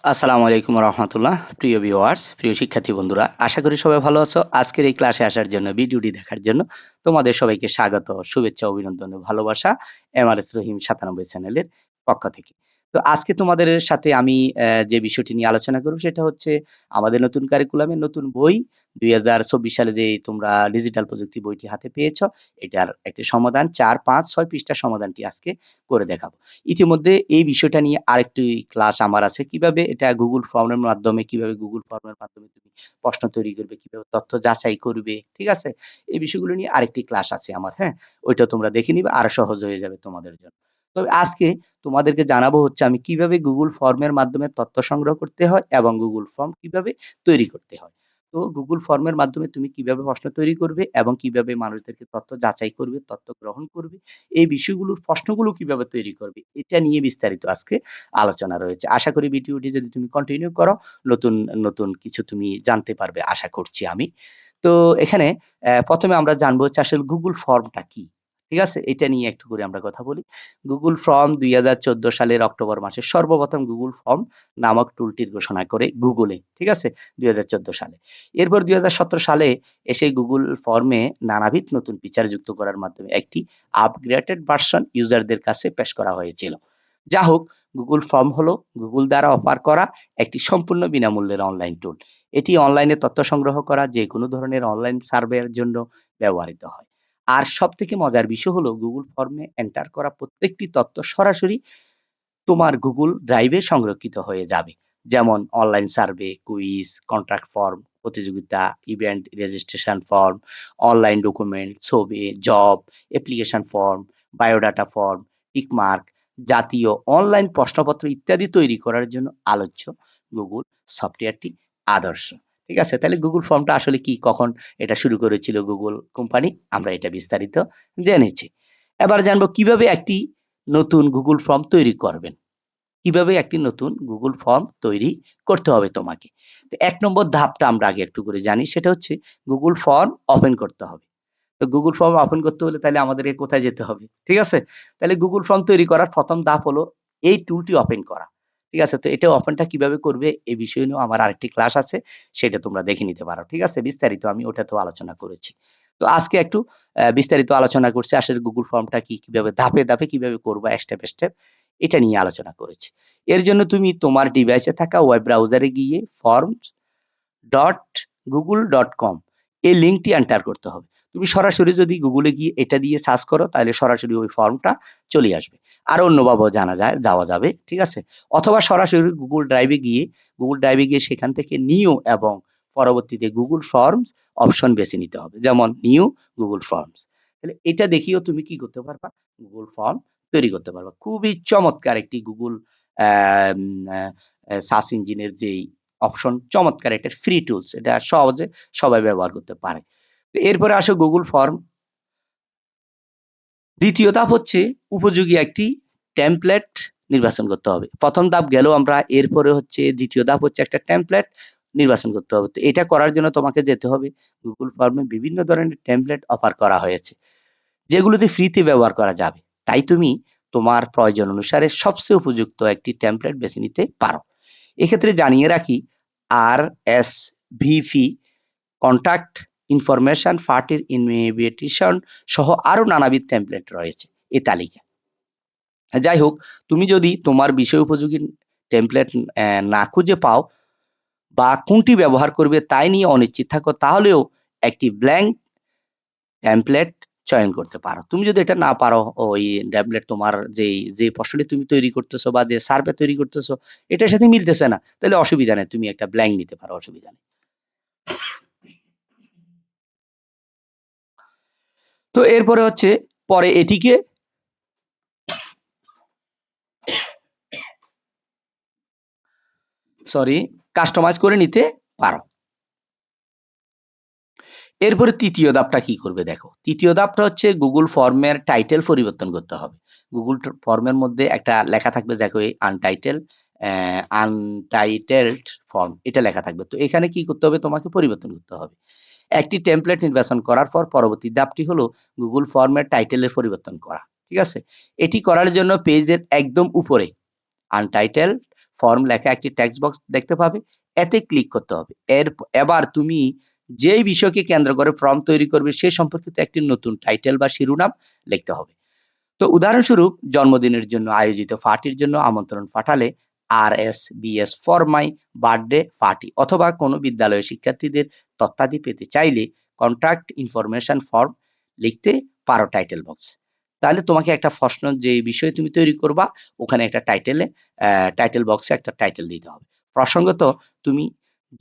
আসসালামু আলাইকুম রহমতুল্লাহ। প্রিয় ভিউয়ার্স, প্রিয় শিক্ষার্থী বন্ধুরা, আশা করি সবাই ভালো আছো। আজকের এই ক্লাসে আসার জন্য, ভিডিওটি দেখার জন্য তোমাদের সবাইকে স্বাগত, শুভেচ্ছা, অভিনন্দন ও ভালোবাসা এমআরএস রহিম ৯৭ চ্যানেলের পক্ষ থেকে। তো আজকে তোমাদের সাথে আমি যে বিষয়টি নিয়ে আলোচনা করব সেটা হচ্ছে আমাদের নতুন কারিকুলামের নতুন বই ২০২৪ সালে যে তোমরা ডিজিটাল প্রযুক্তি বইটি হাতে পেয়েছ, এটার একটি সমাধান ৪, ৫, ৬ পৃষ্ঠার সমাধানটি আজকে করে দেখাবো। ইতিমধ্যে এই বিষয়টা নিয়ে আরেকটি ক্লাস আমার আছে। কিভাবে এটা Google ফর্মের মাধ্যমে কিভাবে Google ফর্মের মাধ্যমে তুমি প্রশ্ন তৈরি করবে, কিভাবে তথ্য যাচাই করবে, ঠিক আছে? এই বিষয়গুলো নিয়ে আরেকটি ক্লাস আছে আমার, হ্যাঁ? ওইটা তোমরা দেখে নিবে, আরো সহজ হয়ে যাবে তোমাদের জন্য। তবে আজকে তোমাদেরকে জানাবো হচ্ছে আমি কিভাবে Google ফর্মের মাধ্যমে তথ্য সংগ্রহ করতে হয় এবং Google ফর্ম কিভাবে তৈরি করতে হয়। তো Google ফর্মের মাধ্যমে তুমি কিভাবে প্রশ্ন তৈরি করবে এবং কিভাবে মানুষদেরকে তথ্য যাচাই করবে, তথ্য গ্রহণ করবে, এই বিষয়গুলোর প্রশ্নগুলো কিভাবে তৈরি করবে, এটা নিয়ে বিস্তারিত আজকে আলোচনা রয়েছে। আশা করি ভিডিওটি যদি তুমি কন্টিনিউ করো, নতুন, নতুন কিছু তুমি জানতে পারবে আশা করছি আমি। তো এখানে ১ম এ আমরা জানবো হচ্ছে আসলে Google ফর্মটা কি? ঠিক আছে? এটা নিয়ে একটু করে আমরা কথা বলি। Google ফর্ম ২০১৪ সালের অক্টোবর মাসে সর্বপ্রথম Google ফর্ম নামক টুলটির ঘোষণা করে Google এ, ঠিক আছে? ২০১৪ সালে। এরপর ২০১৭ সালে এসে Google ফর্মে নানাবিধ নতুন ফিচার যুক্ত করার মাধ্যমে একটি আপগ্রেডেড ভার্সন ইউজারদের কাছে পেশ করা হয়েছিল। যা হোক, Google ফর্ম হলো Google দ্বারা অফার করা একটি সম্পূর্ণ বিনামূল্যের অনলাইন টুল। এটি অনলাইনে তথ্য সংগ্রহ করা যেকোনো ধরনের অনলাইন সার্ভের জন্য ব্যবহৃত হয়। আর সবথেকে মজার বিষয় হলো Google ফর্মে এন্টার করা প্রত্যেকটি তথ্য সরাসরি তোমার Google ড্রাইভে সংরক্ষিত হয়ে যাবে। যেমন online survey, quiz, contract form, প্রতিযোগিতা, event registration form, online document, ছবি, job, application form, biodata form, tick mark, জাতীয় অনলাইন প্রশ্নপত্র ইত্যাদি তৈরি করার জন্য আলোচ্য Google সফটওয়্যারটি আদর্শ। ঠিক আছে? তাহলে Google ফর্মটা আসলে কি, কখন এটা শুরু করেছিল Google কোম্পানি, আমরা এটা বিস্তারিত জেনেছি। এবার জানবো কিভাবে একটি নতুন Google ফর্ম তৈরি করবেন। কিভাবে একটি নতুন Google ফর্ম তৈরি করতে হবে তোমাকে। তো ১ নম্বর ধাপটা আমরা আগে একটু করে জানি, সেটা হচ্ছে Google ফর্ম ওপেন করতে হবে। তো Google ফর্ম ওপেন করতে হলে তাহলে আমাদেরকে কোথায় যেতে হবে? ঠিক আছে? তাহলে Google ফর্ম তৈরি করার ১ম ধাপ হলো এই টুলটি ওপেন করা। ঠিক আছে? তো এটা ওপেনটা কিভাবে করবে এই বিষয় নিয়েও আমার আরেকটি ক্লাস আছে। সেটা তোমরা দেখে নিতে পারো। ঠিক আছে? বিস্তারিত আমি ওটাতেও আলোচনা করেছি। তো আজকে একটু বিস্তারিত আলোচনা করছি আসলে Google ফর্মটা কি, কিভাবে ধাপে, ধাপে কিভাবে করবা স্টেপ, স্টেপ এটা নিয়ে আলোচনা করেছি। এর জন্য তুমি তোমার ডিভাইসে থাকা ওয়েব ব্রাউজারে গিয়ে forms.google.com এই লিঙ্কটি এন্টার করতে হবে। তুমি সরাসরি যদি গুগলে গিয়ে এটা দিয়ে সার্চ করো তাহলে সরাসরি ওই ফর্মটা চলে আসবে। আর অন্যভাবেও যাওয়া যাবে। ঠিক আছে? অথবা সরাসরি গুগল ড্রাইভে গিয়ে সেখান থেকে নিউ এবং পরবর্তীতে Google ফর্মস অপশন বেছে নিতে হবে। যেমন নিউ Google ফর্মস। তাহলে এটা দেখিয়েও তুমি কি করতে পারবা? Google ফর্ম তৈরি করতে পারবা। খুবই চমৎকার একটি Google অ্যাম আ সার্চ ইঞ্জিনের যেই অপশন, চমৎকার একটা ফ্রি টুলস। এটা সহজে সবাই ব্যবহার করতে পারে। তো এরপরে আসো Google ফর্ম। ২য় ধাপ হচ্ছে উপযোগী একটি টেমপ্লেট নির্বাচন করতে হবে। ১ম ধাপ গেল আমরা, এরপরে হচ্ছে ২য় ধাপ হচ্ছে একটা টেমপ্লেট নির্বাচন করতে হবে। তো এটা করার জন্য তোমাকে যেতে হবে Google ফর্মে বিভিন্ন ধরনের টেমপ্লেট অফার করা হয়েছে, যেগুলোতে ফ্রিতে ব্যবহার করা যাবে। তাই তুমি তোমার প্রয়োজন অনুসারে সবচেয়ে উপযুক্ত একটি টেমপ্লেট বেছে নিতে পারো। এক্ষেত্রে জানিয়ে রাখি RSVP, কন্টাক্ট ইনফরমেশন, পার্টির ইনভিটেশন সহ আরো নানাবিধ টেমপ্লেট রয়েছে এই তালিকায়। যাই হোক, তুমি যদি তোমার বিষয় উপযোগী টেমপ্লেট না খুঁজে পাও বা কোনটি ব্যবহার করবে তাই নিয়ে অনিশ্চিত থাকো, তাহলেও একটি ব্ল্যাংক টেমপ্লেট চয়ন করতে পারো। তুমি যদি এটা না পারো, ওই টেমপ্লেট তোমার যে প্রশ্নটি তুমি তৈরি করতেছো বা যে সার্ভে তৈরি করতেছো এটার সাথে মিলতেছে না, তাহলে অসুবিধা নেই। তুমি একটা ব্ল্যাংক নিতে পারো, অসুবিধা নেই। তো এরপরে হচ্ছে পরে এটিকে সরি কাস্টমাইজ করে নিতে পারো। এরপরে ৩য় ধাপটা কি করবে দেখো। ৩য় ধাপটা হচ্ছে Google ফর্মের টাইটেল পরিবর্তন করতে হবে। Google ফর্মের মধ্যে একটা লেখা থাকবে, দেখো এই আনটাইটেলড ফর্ম এটা লেখা থাকবে। তো এখানে কি করতে হবে, তোমাকে পরিবর্তন করতে হবে। একটি টেমপ্লেট নির্বাচন করার পর পরবর্তী ধাপটি হলো Google ফর্মের টাইটেলের পরিবর্তন করা। ঠিক আছে? এটি করার জন্য পেজের একদম উপরে আনটাইটেলড ফর্ম লেখা একটি টেক্সট বক্স দেখতে পাবে, এতে ক্লিক করতে হবে। এবার তুমি যেই বিষয়কে কেন্দ্র করে ফর্ম তৈরি করবে সে সম্পর্কিত একটি নতুন টাইটেল বা শিরোনাম লিখতে হবে। তো উদাহরণস্বরূপ জন্মদিনের জন্য আয়োজিত পার্টির জন্য আমন্ত্রণ পাঠালে RSVS for my birthday party, অথবা কোনো বিদ্যালয়ের শিক্ষার্থীদের তথ্যাদি পেতে চাইলে কন্ট্যাক্ট ইনফরমেশন ফর্ম লিখতে পারো টাইটেল বক্স। তাহলে তোমাকে একটা প্রশ্ন যে বিষয় তুমি তৈরি করবা ওখানে একটা টাইটেল বক্সে একটা টাইটেল দিতে হবে। প্রসঙ্গত তুমি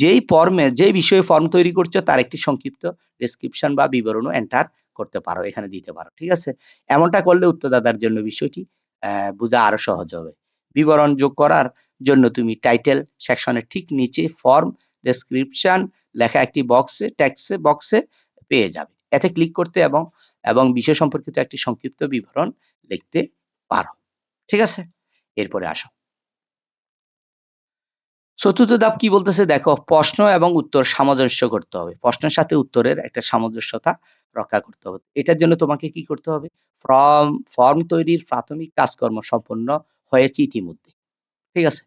যেই বিষয়ে ফর্ম তৈরি করছো তার একটি সংক্ষিপ্ত ডেসক্রিপশন বা বিবরণও এন্টার করতে পারো, এখানে দিতে পারো। ঠিক আছে? এমনটা করলে উত্তরদাতার জন্য বিষয়টি বোঝা আরো সহজ হবে। বিবরণ যোগ করার জন্য তুমি টাইটেল সেকশনের ঠিক নিচে ফর্ম ডেসক্রিপশন লেখা একটি টেক্সট বক্সে পেয়ে যাবে। এতে ক্লিক করতে এবং বিষয় সম্পর্কিত একটি সংক্ষিপ্ত বিবরণ লিখতে পারো। ঠিক আছে? এরপরে আসো। চতুর্থ ধাপ কি বলতেছে দেখো, প্রশ্ন এবং উত্তর সামঞ্জস্য করতে হবে। প্রশ্নের সাথে উত্তরের একটা সামঞ্জস্যতা রক্ষা করতে হবে। এটার জন্য তোমাকে কি করতে হবে? ফর্ম তৈরির প্রাথমিক কাজকর্ম সম্পন্ন হয়েছে ইতিমধ্যে। ঠিক আছে?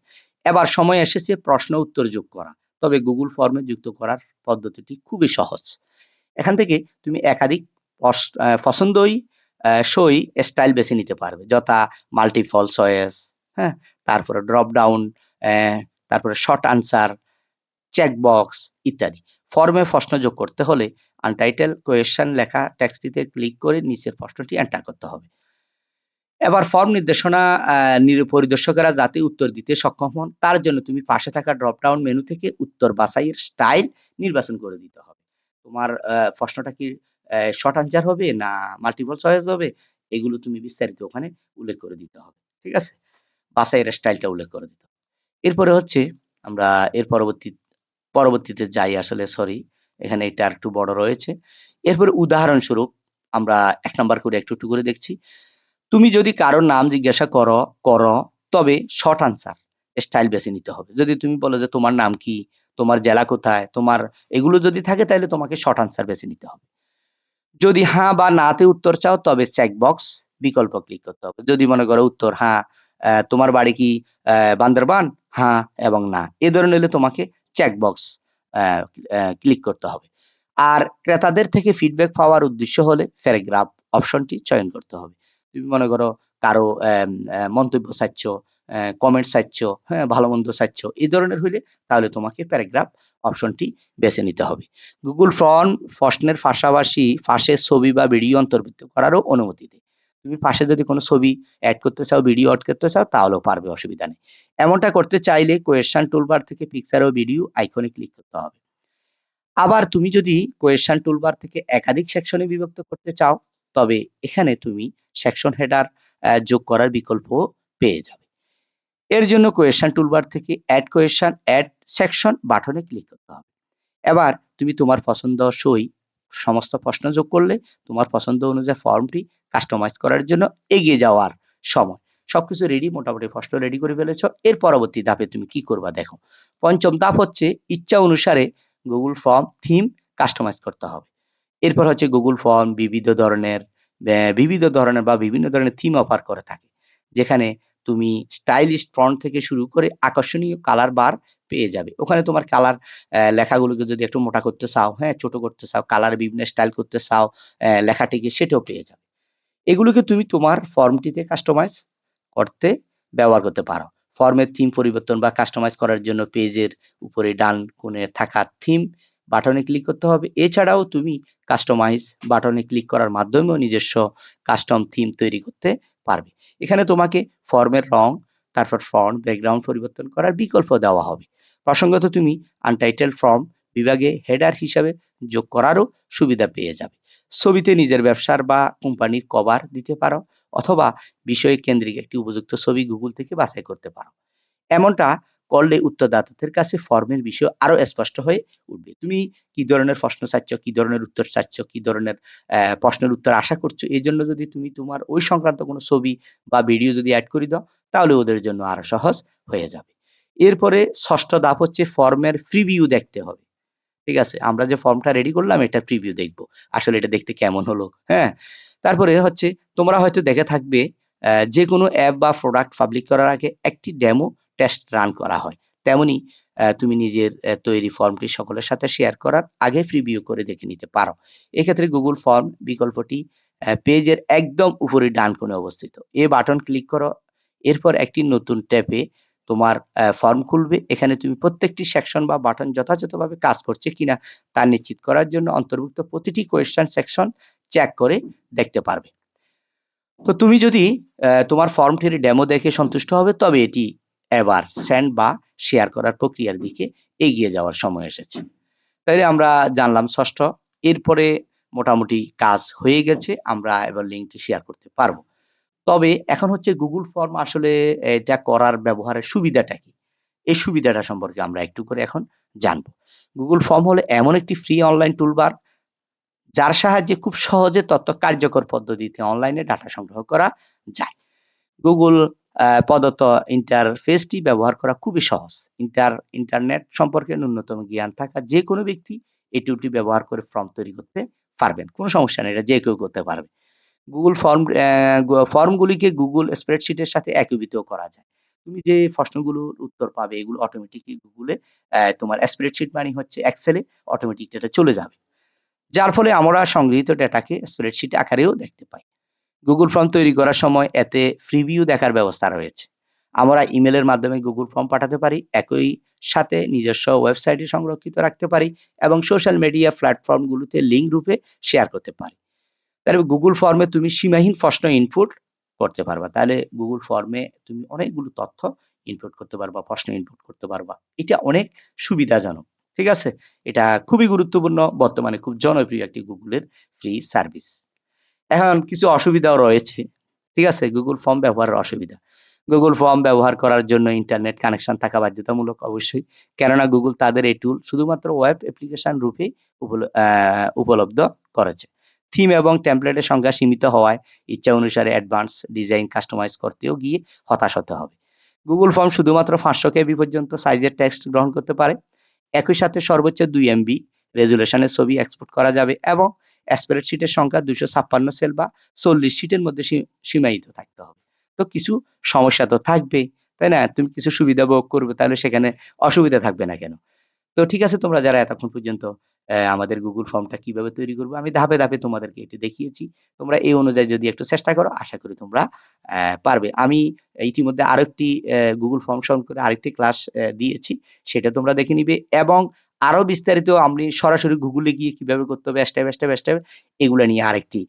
এবার সময় এসেছে প্রশ্ন উত্তর যোগ করা। তবে গুগল ফর্মে যুক্ত করার পদ্ধতিটি খুবই সহজ। এখান থেকে তুমি একাধিক পছন্দই সই স্টাইল বেছে নিতে পারবে, যথা মাল্টিপল চয়েস, হ্যাঁ? তারপরে ড্রপ ডাউন, তারপরে শর্ট আনসার, চেকবক্স ইত্যাদি। ফর্মে প্রশ্ন যোগ করতে হলে আনটাইটেল কোয়েশ্চেন লেখা টেক্সটিতে ক্লিক করে নিচের প্রশ্নটি এন্টার করতে হবে। এবার ফর্ম নির্দেশনা পরিদর্শকেরা যাতে উত্তর দিতে সক্ষম হন তার জন্য তুমি পাশে থাকা ড্রপ ডাউন মেনু থেকে উত্তর বাছাইয়ের স্টাইল নির্বাচন করে দিতে হবে। তোমার প্রশ্নটা কি শর্ট আনসার হবে না মাল্টিপল চয়েস হবে, এগুলো তুমি বিস্তারিত ওখানে উল্লেখ করে দিতে হবে। ঠিক আছে? বাছাইয়ের স্টাইলটা উল্লেখ করে দিতে হবে। এরপরে হচ্ছে আমরা এর পরবর্তীতে যাই, আসলে সরি, এখানে এটা আরেকটু বড় রয়েছে। এরপরে উদাহরণস্বরূপ আমরা ১ নাম্বার করে একটু করে দেখছি। তুমি যদি কারো নাম জিজ্ঞাসা করো, তবে শর্ট আনসার স্টাইল বেছে নিতে হবে। যদি তুমি বলো যে তোমার নাম কি? তোমার জেলা কোথায়? এগুলো যদি থাকে তাহলে তোমাকে শর্ট আনসার বেছে নিতে হবে। যদি হ্যাঁ বা না তে উত্তর চাও তবে চেকবক্স বিকল্প ক্লিক করতে হবে। যদি মনে করো উত্তর হ্যাঁ, তোমার বাড়ি কি বান্দরবান? হ্যাঁ এবং না। এ ধরনের হলে তোমাকে চেকবক্স অ্যা ক্লিক করতে হবে। আর ক্রেতাদের থেকে ফিডব্যাক পাওয়ার উদ্দেশ্য হলে প্যারাগ্রাফ অপশনটি চয়ন করতে হবে। তুমি মনে করো কারো মন্তব্য চাচ্ছ, কমেন্ট চাচ্ছ, হ্যাঁ? ভালো-মন্দ চাচ্ছ। এই ধরনের হইলে তাহলে তোমাকে প্যারাগ্রাফ অপশনটি বেছে নিতে হবে। গুগল প্রশ্নের পাশাপাশি পাশে ছবি বা ভিডিও অন্তর্ভুক্ত করারও অনুমতি দেয়। তুমি পাশে যদি কোনো ছবি এড করতে চাও, ভিডিও এড করতে চাও তাহলেও পারবে, অসুবিধা নেই। এমনটা করতে চাইলে কোয়েশ্চেন টুলবার থেকে পিকচার ও ভিডিও আইকনে ক্লিক করতে হবে। আবার তুমি যদি কোয়েশ্চেন টুলবার থেকে একাধিক সেকশনে বিভক্ত করতে চাও, তবে এখানে তুমি সেকশন হেডার যোগ করার বিকল্প পেয়ে যাবে। এর জন্য কোয়েশ্চেন টুলবার থেকে এড কোয়েশ্চেন, এড সেকশন বাটনে ক্লিক করতে হবে। এবার তুমি তোমার পছন্দসই সমস্ত প্রশ্ন যোগ করলে তোমার পছন্দ অনুযায়ী ফর্মটি কাস্টমাইজ করার জন্য এগিয়ে যাওয়ার সময়। সবকিছু রেডি, মোটামুটি প্রশ্ন রেডি করে ফেলেছ। এর পরবর্তী ধাপে তুমি কি করবা দেখো। ৫ম ধাপ হচ্ছে ইচ্ছা অনুসারে গুগল ফর্ম থিম কাস্টমাইজ করতে হবে। এরপর হচ্ছে গুগল ফর্ম বিবিধ ধরনের বা বিভিন্ন ধরনের থিম অফার করে থাকে। যেখানে তুমি স্টাইলিশ ফন্ট থেকে শুরু করে আকর্ষণীয় কালার বার পেয়ে যাবে। ওখানে তোমার কালার লেখাগুলোকে যদি একটু মোটা করতে চাও, হ্যাঁ? ছোট করতে চাও, কালার বিভিন্ন স্টাইল করতে চাও লেখাটিকে, সেটাও পেয়ে যাবে। এগুলোকে তুমি তোমার ফর্মটিতে কাস্টমাইজ করতে ব্যবহার করতে পারো। ফর্মের থিম পরিবর্তন বা কাস্টমাইজ করার জন্য পেজের উপরে ডান কোণে থাকা থিম বাটনে ক্লিক করতে হবে। এছাড়াও তুমি কাস্টমাইজ বাটনে ক্লিক করার মাধ্যমেও নিজস্ব কাস্টম থিম তৈরি করতে পারবে। এখানে তোমাকে ফর্মের রং, তারপর ফন্ট, ব্যাকগ্রাউন্ড পরিবর্তন করার বিকল্প দেওয়া হবে। প্রসঙ্গত তুমি আনটাইটেলড ফর্ম বিভাগে হেডার হিসাবে যোগ করারও সুবিধা পেয়ে যাবে। ছবিতে নিজের ব্যবসার বা কোম্পানির কভার দিতে পারো, অথবা বিষয় কেন্দ্রিক একটি উপযুক্ত ছবি গুগল থেকে বাছাই করতে পারো। এমনটা করলে উত্তরদাতাদের কাছে ফর্মের বিষয় আরো স্পষ্ট হয়ে উঠবে। তুমি কি ধরনের প্রশ্ন চাচ্ছ, কি ধরনের উত্তর চাচ্ছ, কি ধরনের প্রশ্নের উত্তর আশা করছো, এজন্য যদি তুমি তোমার ওই সংক্রান্ত কোনো ছবি বা ভিডিও যদি এড করে দাও তাহলে ওদের জন্য আরো সহজ হয়ে যাবে। এরপরে ৬ষ্ঠ ধাপ হচ্ছে ফর্মের প্রিভিউ দেখতে হবে। ঠিক আছে? আমরা যে ফর্মটা রেডি করলাম এটার প্রিভিউ দেখব। আসলে এটা দেখতে কেমন হলো, হ্যাঁ? তারপরে হচ্ছে তোমরা হয়তো দেখে থাকবে যেকোনো অ্যাপ বা প্রোডাক্ট পাবলিক করার আগে একটি ডেমো টেস্ট রান করা হয়। তেমনি তুমি নিজের তৈরি ফর্মটি সকলের সাথে শেয়ার করার আগে প্রিভিউ করে দেখে নিতে পারো। এক্ষেত্রে গুগল ফর্ম বিকল্পটি পেজের একদম উপরে ডান কোণে অবস্থিত। এ বাটন ক্লিক করো। এরপর একটি নতুন ট্যাবে তোমার ফর্ম খুলবে। এখানে তুমি প্রত্যেকটি সেকশন বা বাটন যথাযথভাবে কাজ করছে কিনা তা নিশ্চিত করার জন্য অন্তর্ভুক্ত প্রতিটি কোয়েশ্চেন সেকশন চেক করে দেখতে পারবে। তো তুমি যদি তোমার ফর্মটির ডেমো দেখে সন্তুষ্ট হবে তবে এটি এবার সেন্ড বা শেয়ার করার প্রক্রিয়ার দিকে এগিয়ে যাওয়ার সময় এসেছে। তাইলে আমরা জানলাম ৬ষ্ঠ। এরপরে মোটামুটি কাজ হয়ে গেছে। আমরা এবার লিঙ্কটি শেয়ার করতে পারবো। তবে এখন হচ্ছে গুগল ফর্ম আসলে এটা করার ব্যবহারের সুবিধাটা কি? এই সুবিধাটা সম্পর্কে আমরা একটু করে এখন জানব। গুগল ফর্ম হলো এমন একটি ফ্রি অনলাইন টুলবার যার সাহায্যে খুব সহজে তথ্য কার্যকর পদ্ধতিতে অনলাইনে ডাটা সংগ্রহ করা যায়। গুগল প্রদত্ত ইন্টারফেসটি ব্যবহার করা খুবই সহজ। ইন্টারনেট সম্পর্কে ন্যূনতম জ্ঞান থাকা যেকোনো ব্যক্তি এই টুলটি ব্যবহার করে ফর্ম তৈরি করতে পারবেন। কোনো সমস্যা নেই, এটা যে কেউ করতে পারবে। গুগল ফর্মগুলিকে গুগল স্প্রেডশিটের সাথে একীভূত করা যায়। তুমি যে প্রশ্নগুলোর উত্তর পাবে এগুলো অটোমেটিক্যালি গুগলে তোমার স্প্রেডশিট মানে হচ্ছে এক্সেলে অটোমেটিক ডেটা চলে যাবে। যার ফলে আমরা সংগৃহীত ডেটাকে স্প্রেডশিট আকারেও দেখতে পাই। গুগল ফর্ম তৈরি করার সময় এতে প্রিভিউ দেখার ব্যবস্থা রয়েছে। আমরা ইমেলের মাধ্যমে গুগল ফর্ম পাঠাতে পারি, একই সাথে নিজস্ব ওয়েবসাইটে সংরক্ষিত রাখতে পারি এবং সোশ্যাল মিডিয়া প্ল্যাটফর্মগুলোতে লিঙ্ক রূপে শেয়ার করতে পারি। তাহলে গুগল ফর্মে তুমি সীমাহীন প্রশ্ন ইনপুট করতে পারবা। তাহলে গুগল ফর্মে তুমি অনেকগুলো তথ্য ইনপুট করতে পারবা, প্রশ্ন ইনপুট করতে পারবা। এটা অনেক সুবিধাজনক। ঠিক আছে? এটা খুবই গুরুত্বপূর্ণ, বর্তমানে খুব জনপ্রিয় একটি গুগলের ফ্রি সার্ভিস। এখন কিছু অসুবিধাও রয়েছে। ঠিক আছে? গুগল ফর্ম ব্যবহারের অসুবিধা। গুগল ফর্ম ব্যবহার করার জন্য ইন্টারনেট কানেকশন থাকা বাধ্যতামূলক অবশ্যই। কেননা গুগল তাদের এই টুল শুধুমাত্র ওয়েব অ্যাপ্লিকেশন রূপেই উপলব্ধ করেছে। থিম এবং টেমপ্লেটের সংখ্যা সীমিত হওয়ায় ইচ্ছা অনুসারে অ্যাডভান্স ডিজাইন কাস্টমাইজ করতেও গিয়ে হতাশ হতে হবে। গুগল ফর্ম শুধুমাত্র 500 কেবি পর্যন্ত সাইজের টেক্সট গ্রহণ করতে পারে। একই সাথে সর্বোচ্চ 2 এমবি রেজোলিউশনের ছবি এক্সপোর্ট করা যাবে এবং স্প্রেডশিটের সংখ্যা 256 সেল বা 40 শিটের মধ্যে সীমায়িত থাকতে হবে। তো কিছু সমস্যা তো থাকবেই, তাই না? তুমি কিছু সুবিধা ভোগ করবে, তাহলে সেখানে অসুবিধা থাকবে না কেন? তো ঠিক আছে, তোমরা যারা এতক্ষণ পর্যন্ত আমাদের গুগল ফর্মটা কিভাবে তৈরি করব আমি ধাপে, ধাপে তোমাদেরকে এটি দেখিয়েছি। তোমরা এই অনুযায়ী যদি একটু চেষ্টা করো, আশা করি তোমরা পারবে। আমি ইতিমধ্যে আরেকটি গুগল ফর্ম সম্পর্কে আরেকটি ক্লাস দিয়েছি। সেটা তোমরা দেখে নিবে এবং আরো বিস্তারিত আমি সরাসরি গুগলে গিয়ে কিভাবে করতে হবে স্টেপ এগুলা নিয়ে আরেকটি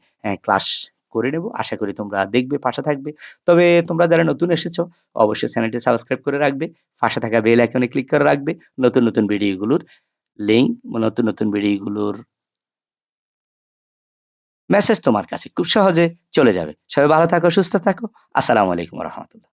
ক্লাস করে নেব। আশা করি তোমরা দেখবে, পাশে থাকবে। তবে তোমরা যারা নতুন এসেছো অবশ্যই চ্যানেলটি সাবস্ক্রাইব করে রাখবে। পাশে থাকা বেল আইকনে ক্লিক করে রাখবে। নতুন, নতুন ভিডিওগুলোর লিঙ্ক, নতুন ভিডিওগুলোর মেসেজ তোমার কাছে খুব সহজে চলে যাবে। সবাই ভালো থাকো, সুস্থ থাকো। আসসালামু আলাইকুম ওয়া রাহমাতুল্লাহ।